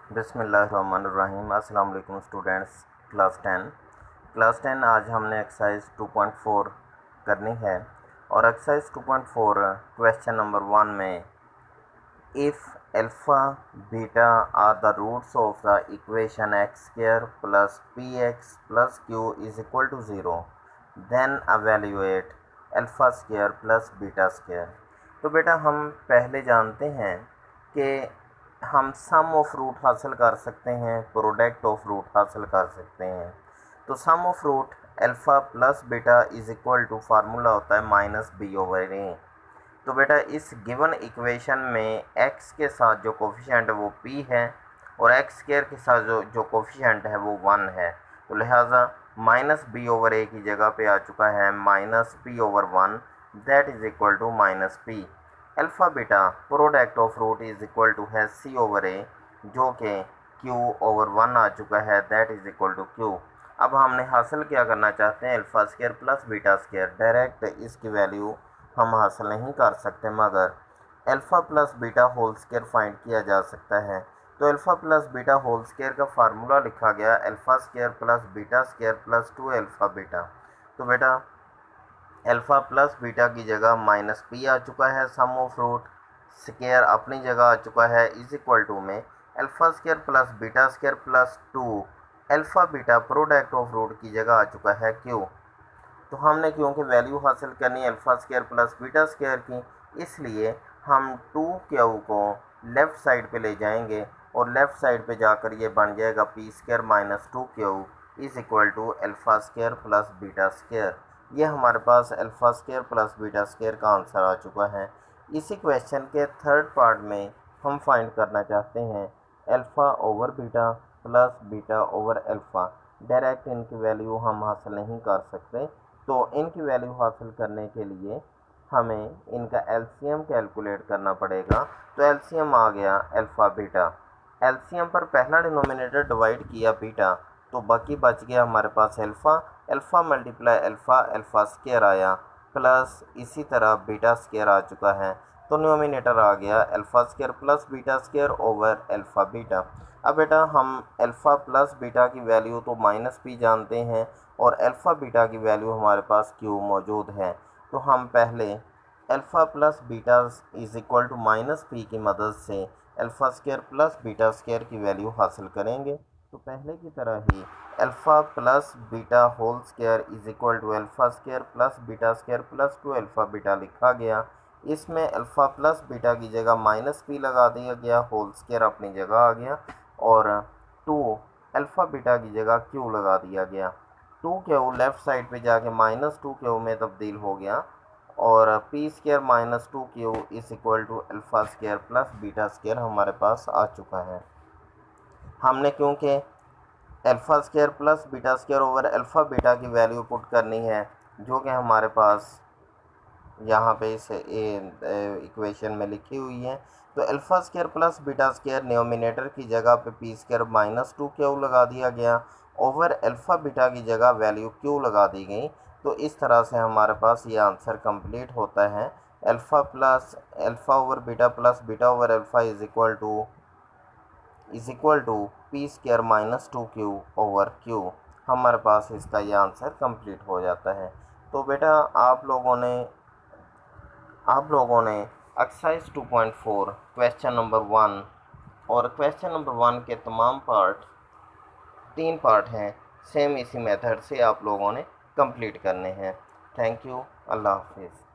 बिस्मिल्लाहिर्रहमानिर्रहीम। अस्सलाम वालेकुम स्टूडेंट्स। क्लास 10 आज हमने एक्सरसाइज 2.4 करनी है और एक्सरसाइज 2.4 क्वेश्चन नंबर 1 में if alpha beta are the roots of the equation x square plus p x plus q is equal to 0 then evaluate alpha square plus beta square. तो बेटा हम पहले जानते हैं कि हम सम ऑफ रूट हासिल कर सकते हैं, प्रोडक्ट ऑफ रूट हासिल कर सकते हैं। तो sum of root alpha plus beta is equal to formula होता है माइनस बी ओवर ए। तो बेटा इस गिवन इक्वेशन में x के साथ जो कोफिशिएंट है वो p है और x स्क्वायर के साथ जो कोफिशिएंट है वो 1 है। तो लिहाजा माइनस बी ओवर ए की जगह पे आ चुका है minus p over 1 that is equal to minus p. Alpha beta product of root is equal to है सी ओवर ए जो कि q ओवर 1 आ चुका है that is equal to q। अब हमने हासिल क्या करना चाहते हैं alpha square plus beta square. Direct इसकी वैल्यू हम हासिल नहीं कर सकते मगर alpha plus beta whole square find किया जा सकता है। तो alpha plus beta whole square का फार्मूला लिखा गया alpha square plus beta square plus 2 alpha beta. तो बेटा अल्फ़ा प्लस बीटा की जगह माइनस पी आ चुका है, सम ऑफ रूट स्क्वायर अपनी जगह आ चुका है इज इक्वल टू में alpha square plus beta square plus 2 alpha beta product of root की जगह आ चुका है क्यू। तो हमने क्योंकि वैल्यू हासिल करनी है alpha square plus beta square की, इसलिए हम 2 को लेफ़्ट साइड पे ले जाएंगे और लेफ़्ट साइड पे जाकर ये बन जाएगा P square minus 2 is equal to alpha square plus beta square. ये हमारे पास alpha square plus beta square का आंसर आ चुका है। इसी क्वेश्चन के थर्ड पार्ट में हम फाइंड करना चाहते हैं alpha over beta plus beta over alpha. Direct इनकी वैल्यू हम हासिल नहीं कर सकते, तो इनकी वैल्यू हासिल करने के लिए हमें इनका एलसीएम कैलकुलेट करना पड़ेगा। तो एलसीएम आ गया अल्फ़ा बीटा, एलसीएम पर पहला डिनोमिनेटर डिवाइड किया बीटा तो बाकी बच गया हमारे पास alpha. Alpha multiply alpha alpha square आया प्लस इसी तरह बीटा स्क्वायर आ चुका है। तो डिनोमिनेटर आ गया alpha square plus beta square over alpha beta. अब बेटा हम अल्फ़ा प्लस बीटा की वैल्यू तो माइनस पी जानते हैं और अल्फ़ा बीटा की वैल्यू हमारे पास क्यू मौजूद है। तो हम पहले alpha plus beta is equal to minus P की मदद से alpha square plus beta square की वैल्यू हासिल करेंगे। तो पहले की तरह ही alpha plus beta whole square is equal to alpha square plus beta square plus 2 alpha beta लिखा गया। इसमें अल्फ़ा प्लस बीटा की जगह माइनस पी लगा दिया गया, होल स्क्वायर अपनी जगह आ गया और 2 अल्फ़ा बीटा की जगह क्यू लगा दिया गया। 2 लेफ़्ट साइड पे जाके -2 में तब्दील हो गया और p square minus 2 is equal to alpha square plus beta square हमारे पास आ चुका है। हमने क्योंकि alpha square plus beta square over alpha beta की वैल्यू पुट करनी है जो कि हमारे पास यहाँ पे इस इक्वेशन में लिखी हुई है। तो alpha square plus beta square numerator की जगह पे पी स्क्वायर -2 लगा दिया गया ओवर अल्फ़ा बीटा की जगह वैल्यू क्यू लगा दी गई। तो इस तरह से हमारे पास ये आंसर कंप्लीट होता है। Alpha over beta plus beta over alpha is equal to p square -2 over q. हमारे पास इसका ये आंसर कंप्लीट हो जाता है। तो बेटा आप लोगों ने एक्सरसाइज 2.4 क्वेश्चन नंबर 1 और क्वेश्चन नंबर 1 के तमाम पार्ट 3 पार्ट हैं, सेम इसी मेथड से आप लोगों ने कंप्लीट करने हैं। Thank you. अल्लाह हाफिज़।